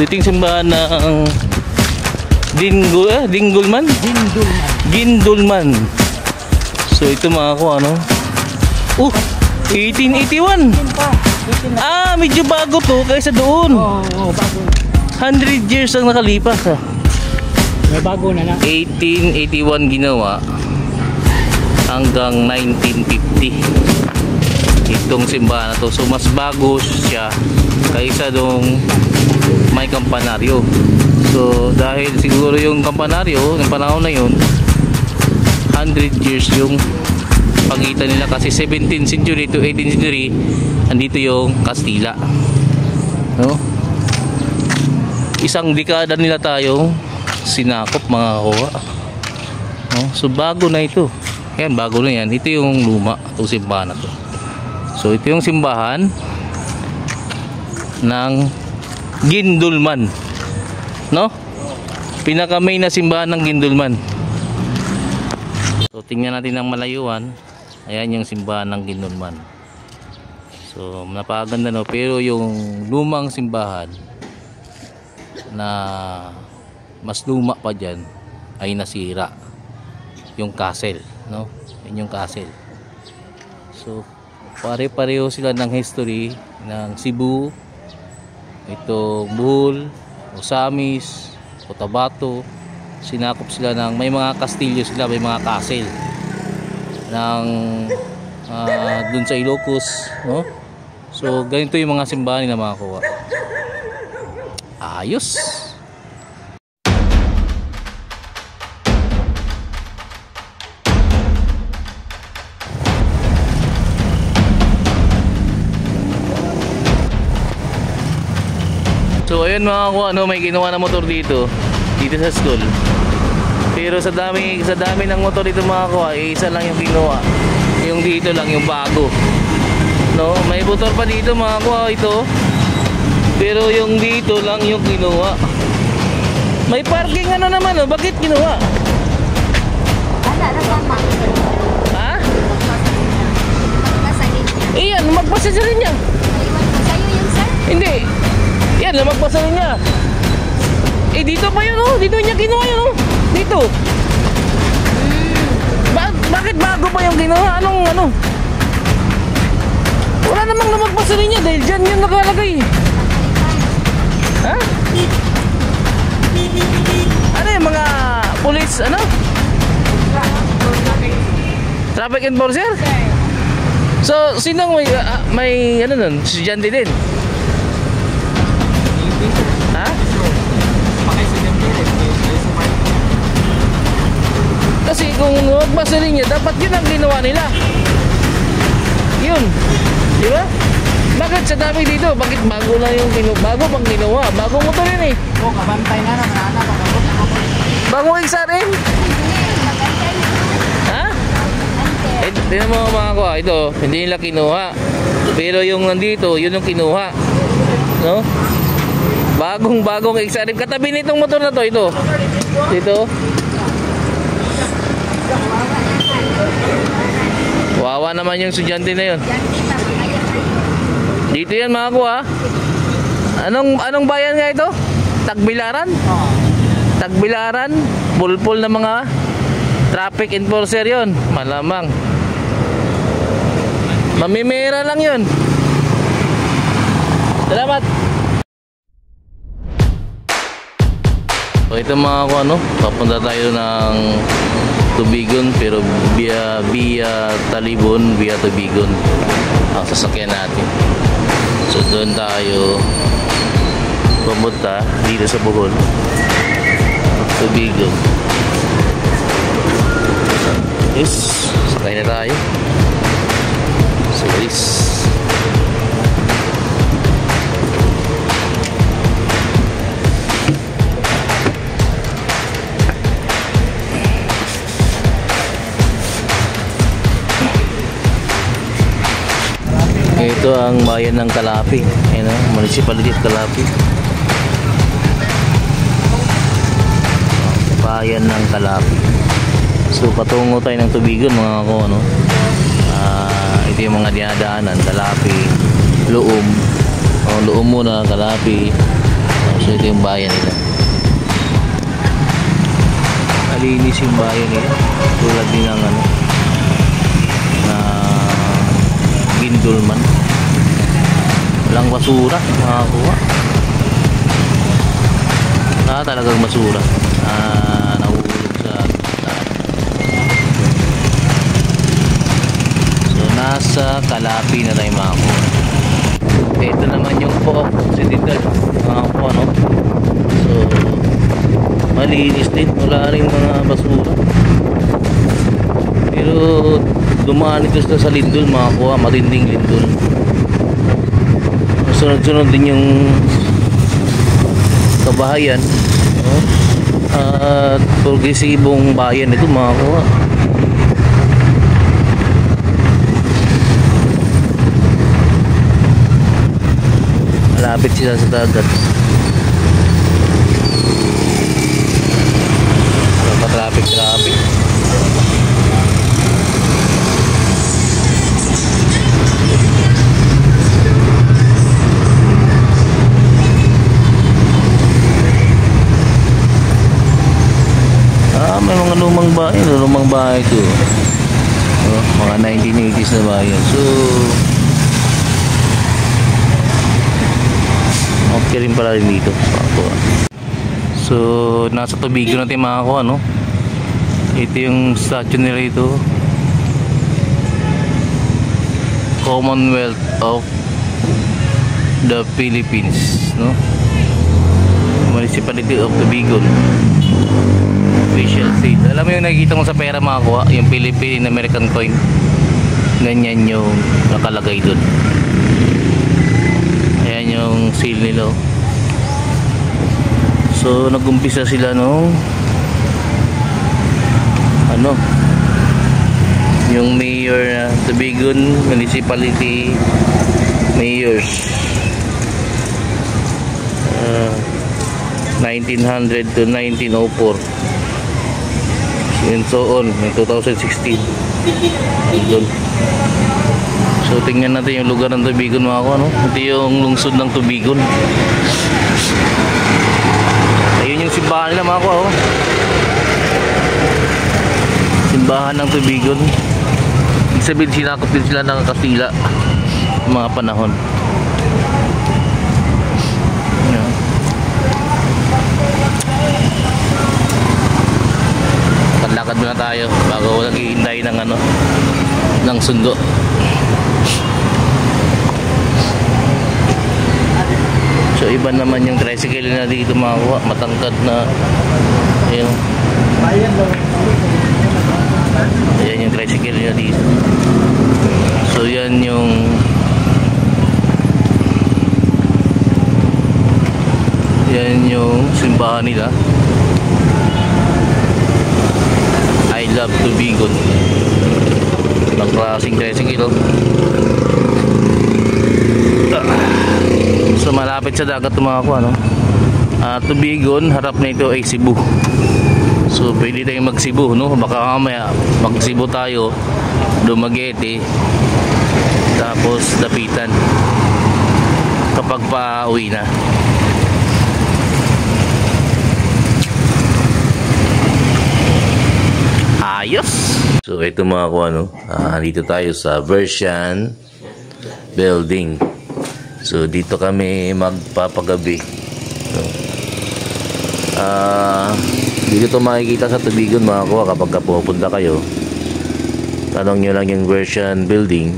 So ito yung simbahan ng Dingdulman. Gindulman. So ito mga ko ano. 1881. Ah, medyo bago to kaysa doon. Oo, bago. 100 years ang nakalipas. May bago na lang. 1881 ginawa hanggang 1950 itong simbahan na to. So mas bago siya kaysa doong may kampanaryo. So dahil siguro yung kampanaryo ng panahon na yun 100 years yung pagitan nila, kasi 17th century to 18th century andito yung Kastila, no? Isang dekada nila tayong sinakop mga kakuha, no? So bago na ito. Yan, bago na yan. Ito yung luma, itong simbahan na to. So ito yung simbahan ng Gindulman, no? Pinaka main na simbahan ng Gindulman. So tingnan natin ang malayuan. Ayan yung simbahan ng Gindulman. So napakaganda, no? Pero yung lumang simbahan na mas luma pa dyan ay nasira, yung castle, no? Yun yung castle. So pare-pareho sila ng history ng Cebu, ito Bohol, Osamis, Cotabato. Sinakop sila ng, may mga kastilyo sila, may mga castle ng dun sa Ilocos, no? So ganito yung mga simbahan nila mga kuha. Ayos. So ayun mga kuha, no, may ginawa na motor dito sa school. Pero sa dami ng motor dito mga kuha, isa lang yung ginawa. Yung dito lang yung bago, no? May motor pa dito mga kuha ito, pero yung dito lang yung ginawa. May parking ano naman, oh. Bakit ginawa? Ha? Iyan, magpasa rin niya. Hindi. Yan, magpasa rin niya. Eh dito pa yun, oh. Dito niya ginawa yun, oh. Dito. Bakit bago pa yung ginawa? Anong ano? Wala namang namagpasa rin niya dahil dyan yun nakalagay. Ha? Ano yung mga police, ano? Traffic enforcer? So, sinong may ano nun? Estudyante din? Ha? Kasi kung magbasa rin niya, dapat yun ang ginawa nila. Yun. Di ba? Bakit sa dami dito? Bakit bago na yung bago pang ginawa? Bagong motor yun eh. Oo, kabantay na ng nana. Bagong exam rin? Ha? Eh, tinan mo mga kuha, ito, hindi nila kinuha. Pero yung nandito, yun yung kinuha. No? Bagong exam rin. Katabi nitong motor na to, ito. Dito. Wawa naman yung estudyante na yun. Dito yan mga kuha. Anong bayan nga ito? Tagbilaran? Tagbilaran, pulpul na mga traffic enforcer yon, malamang. Mamimira lang yun. Salamat. So ito mga kuha, no? Papunta tayo ng Tubigon, pero via Talibon, via Tubigon ang sasakyan natin. So doon tayo pumunta dito sa Bohol, Tubigon. Yes, sakay na tayo. So yes. Ito ang bayan ng Kalapi, Municipality of Kalapi. Bayan ng Kalapi. So patungo tayo ng Tubigon mga ko, no? Ito yung mga dinadaanan, Kalapi, Luum. Luum muna, Kalapi, So ito yung bayan nila. Malinis yung bayan nila. Tulad din ng ano, na Gindulman. Walang basura makakuha. Talagang basura nahulog sa daan. So nasa Kalapi na tayo makakuha. Ito naman yung Pook Occidental makakuha, no? So malinis din, wala rin mga basura. Pero dumaan ito sa lindol makakuha, matinding lindol. Sunod-sunod din yung kabahayan, no? At progresibong bayan ito makakuha. Malapit sila sa dagat. Traffic. May mga lumang bahay ito. Mga 1980s na bayan. So okay rin pala rin dito. So nasa Tubigon natin makakuha, no? Ito yung statue nila ito. Commonwealth of the Philippines, no? Municipality of Tubigon. Official state. Alam mo yung nakikita mo sa pera makakuha, yung Philippine American coin. Ganyan yung nakalagay dun. Ayan yung seal nila. So nag-umpisa sila nung ano, yung mayor na Tubigon Municipality mayors, 1900 to 1904 and so on, in 2016 andun. So tingnan natin yung lugar ng Tubigon mga ko, ano? Ito yung lungsod ng Tubigon. Ayun yung simbahan nila mga ko, oh. Simbahan ng Tubigon. Ibig sabihin sinakop din sila ng Kastila mga panahon. Yan. Lakad muna tayo bago naghihintay ng ano, ng sundo. So iba naman yung tricycle na dito makakuha, matangkad na. Ayun. Ayan yung tricycle nila dito. So yan yung simbahan nila. I love Tubigon. Ng klaseng tricycle. So malapit sa dagat tumakuha, no? Tubigon, harap na ito ay Cebu. So pwede tayong mag-Cebu, no? Baka mamaya mag-Cebu tayo, Dumaguete, tapos Dapitan kapag pa-uwi na. Ayos! So ito mga kuha, no? Dito tayo sa Version Building. So dito kami magpapagabi. So, dito to makikita sa Tubigon mga kuha kapag pupunta kayo. Tanong nyo lang yung Version Building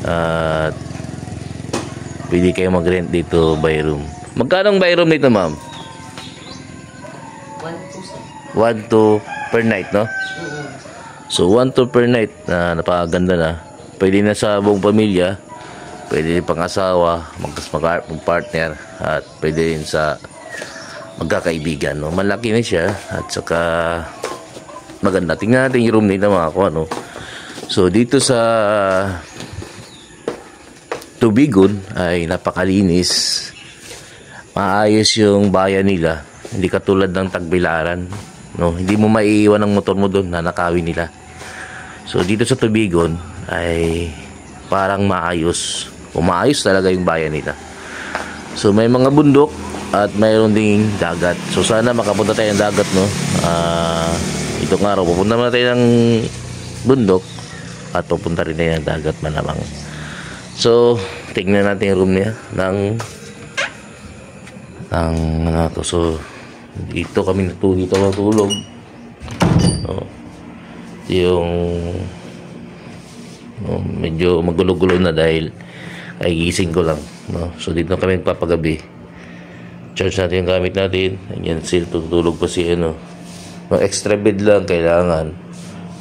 at pwede kayo mag-rent dito by room. Magkano by room dito, ma'am? 1-2 per night, no? So 1-2 per night na napakaganda na. Pwede na sa buong pamilya, pwede pang asawa, mag-partner, at pwede rin sa magkakaibigan, no? Malaki na siya at saka maganda. Tingnan natin yung room nila mga kuha, no? So dito sa Tubigon ay napakalinis, maayos yung bayan nila, hindi katulad ng Tagbilaran, no? Hindi mo maiiwan ang motor mo doon, nanakawin nila. So dito sa Tubigon ay parang maayos, maayos talaga yung bayan nila. So may mga bundok, at mayroon ding dagat. So sana makapunta tayo ng dagat, no. Itong araw pupunta naman tayo ng bundok at pupunta rin tayo ng dagat malamang. So tingnan natin yung room niya ng ano to. So dito kami natulog. No. Yung medyo magulo-gulo na dahil ay gising ko lang, no. So dito kami nagpapagabi. Charge natin yung gamit natin. Ayan, tutulog pa si no, extra bed lang kailangan.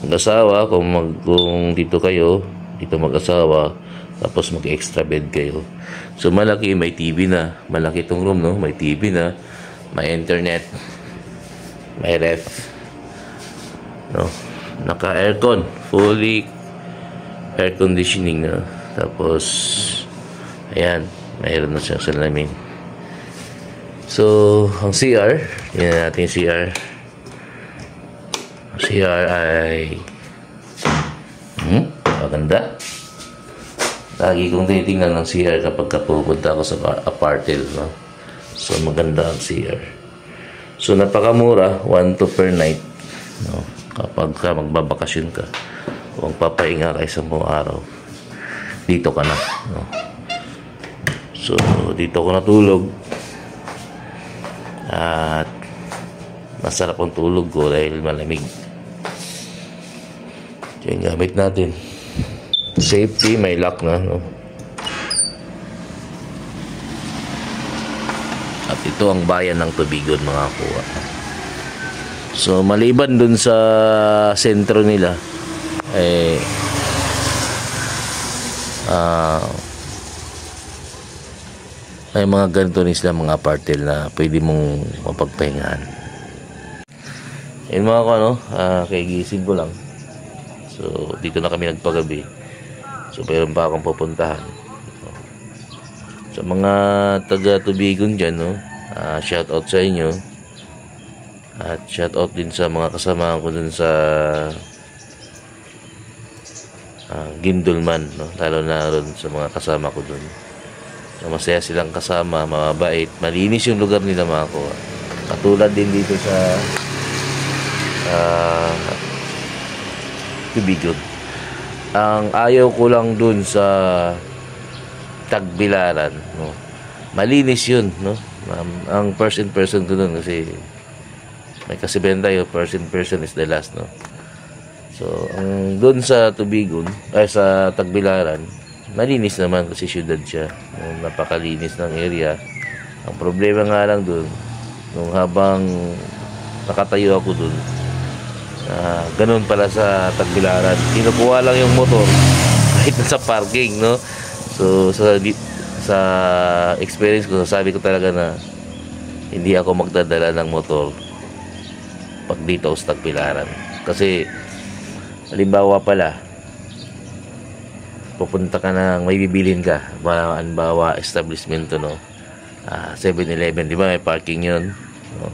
Mag-asawa, kung dito kayo, dito mag-asawa, tapos mag-extra bed kayo. So malaki, may TV na. Malaki itong room, no. May TV na, may internet, may ref, no. Naka-aircon, fully air conditioning na. Tapos ayan, mayroon na siyang salamin. So ang CR, yan natin yung CR. Ang CR ay maganda. Lagi kong titingnan ng CR kapag pupunta ako sa apartel, no? So maganda ang CR. So napakamura, 1,200 per night, no? Kapag ka magbabakasyon ka o magpapahinga ka isang buong araw, dito ka na, no? So dito ako natulog at masarap ang tulog ko dahil malamig. Ito yung gamit natin. Safety, may lock na, no? At ito ang bayan ng Tubigon, mga kuwa. So maliban dun sa sentro nila may mga ganito rin sila, mga apartel na pwede mong mapagpahingaan. Yun mga ko, no? Kaya gising ko lang. So dito na kami nagpagabi. So mayroon pa akong pupuntahan. Sa mga taga Tubigon dyan, no? Shout out sa inyo. At shout out din sa mga kasama ko dun sa Gindulman, no? Lalo na rin sa mga kasama ko dun. So, masaya silang kasama, mababait, malinis yung lugar nila, mga ko. Katulad din dito sa Tubigon. Ang ayaw ko lang dun sa Tagbilaran, no? Malinis yun, no? Ang person ko dun kasi may kasibayan tayo, person is the last, no? So ang dun sa Tubigon ay sa Tagbilaran, malinis naman kasi syudad siya, no? Napakalinis ng area. Ang problema nga lang dun, nung habang nakatayo ako dun, ganun pala sa Tagbilaran, kinukuha lang yung motor kahit nasa parking, no? So sa experience ko, sabi ko talaga na hindi ako magdadala ng motor pag dito sa Tagbilaran. Kasi halimbawa pala, pupunta ka ng may bibilin ka, halimbawa establishment to, no? 7-Eleven, di ba may parking yun, no?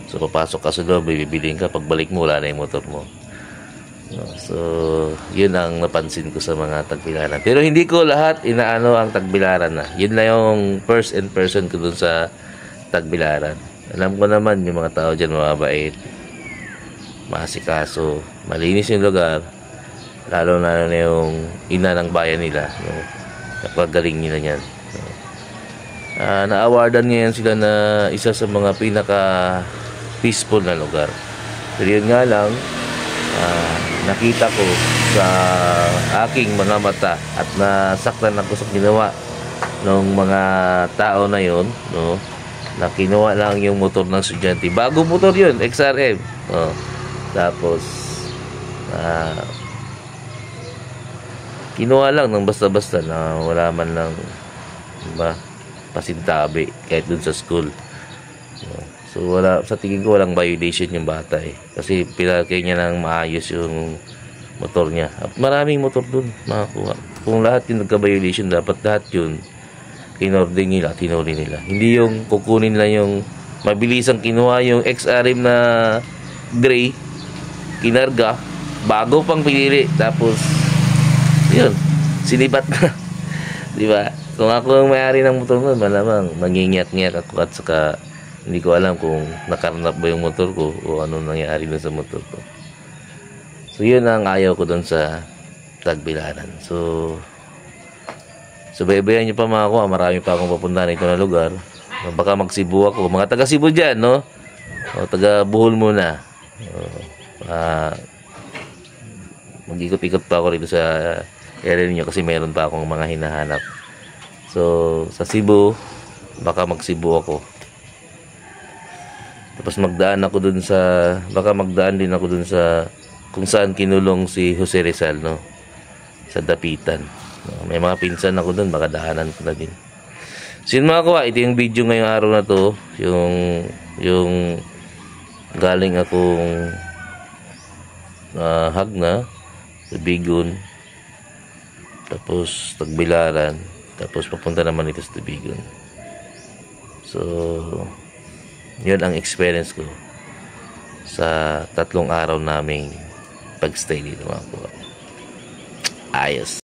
So papasok ka sa loob, may bibilin ka, pagbalik mo wala na yung motor mo, no? So yun ang napansin ko sa mga Tagbilaran. Pero hindi ko lahat inaano ang Tagbilaran na. Yun na yung first and person ko dun sa Tagbilaran. Alam ko naman yung mga tao dyan mababait, maasikaso, malinis yung lugar, lalo na yung ina ng bayan nila, no? Napagaling nila yan, no? Na-awardan ngayon sila na isa sa mga pinaka peaceful na lugar. Pero yun nga lang, nakita ko sa aking mga mata at nasaktan ako sa ginawa ng mga tao na yon, no? Na kinuha lang yung motor ng estudyante. Bagong motor yun, XRM, no? Tapos kinuha lang ng basta-basta na wala man lang, diba, pasintabi kahit dun sa school, no? So wala, sa tingin ko walang violation yung bata kasi pinakay niya ng maayos yung motor niya. At maraming motor dun makakuha. Kung lahat yung nagka-violation, dapat lahat yun kinording nila, tinuri nila. Hindi yung kukunin lang yung mabilisang kinuha yung XRM na gray, kinarga, bago pang pinili, tapos yun, sinibat na. Diba? Kung ako ang may-ari ng motor mo, malamang mangingiyak-ngiyak ako at saka hindi ko alam kung nakarnap ba yung motor ko o ano nangyari dun sa motor ko. So yun ang ayaw ko dun sa Tagbilaran. So baybayan nyo pa mga kuha, marami pa akong papuntahan ito na lugar. Baka mag-Cebu ako, mga taga Cebu dyan, no? O taga Bohol muna. Mag-ikot-ikot pa ako rito sa area ninyo kasi meron pa akong mga hinahanap. So, sa Cebu, baka mag-Cebu ako. Tapos baka magdaan din ako dun sa kung saan kinulong si Jose Rizal, no? Sa Dapitan. May mga pinsan ako dun, baka daanan ko na din. So yun mga kuha, ito yung video ngayong araw na to. Yung galing akong Hagna, Tubigon, tapos Tagbilaran, tapos papunta naman ito sa Tubigon. So yun ang experience ko sa 3 araw naming pagstay dito mga kuha. Ayos.